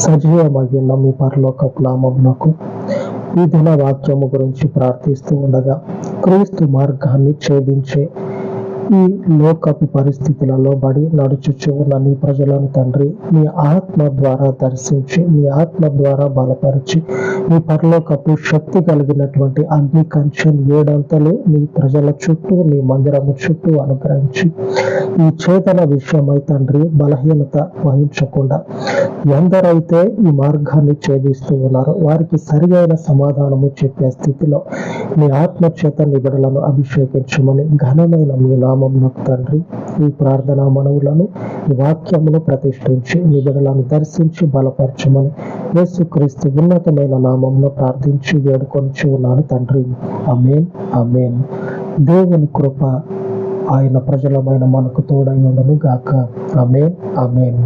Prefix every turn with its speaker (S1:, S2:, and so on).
S1: సజీవమగిన మీ పరలోకపు నామమునకు ఈ దిన వాక్యము గురించి ప్రార్థిస్తూ ఉండగా, క్రీస్తు మార్గాన్ని ఛేదించే ఈ లోకపు పరిస్థితులలో బడి నడుచుచు ఉన్న నీ ప్రజలను తండ్రి, మీ ఆత్మ ద్వారా దర్శించి, మీ ఆత్మ ద్వారా బలపరిచి, మీ పరలోకపు శక్తి కలిగినటువంటి అగ్ని కంచెను 7 అంతలు నీ ప్రజల చుట్టూ, నీ మందిరము చుట్టూ అనుగ్రహించి, ఈ చేతన విషయమై తండ్రి బలహీనత వహించకుండా ఎందరైతే ఈ మార్గాన్ని ఛేదిస్తూ ఉన్నారో వారికి సరియైన సమాధానము చెప్పే స్థితిలో మీ ఆత్మ చేత నిబిడలను అభిషేకించమని ఘనమైన మీ నామమునకు తండ్రి ఈ ప్రార్థనా మనవులను, ఈ వాక్యమును ప్రతిష్ఠించి నిబిడలను దర్శించి బలపరచమని యేసుక్రీస్తు ఉన్నతమైన నామమును ప్రార్థించి వేడుకొనిచి ఉన్నాను తండ్రి. ఆమేన్, ఆమేన్. దేవుని కృప ఆయన ప్రజలమైన మనకు తోడై ఉండును గాక. ఆమేన్, ఆమేన్.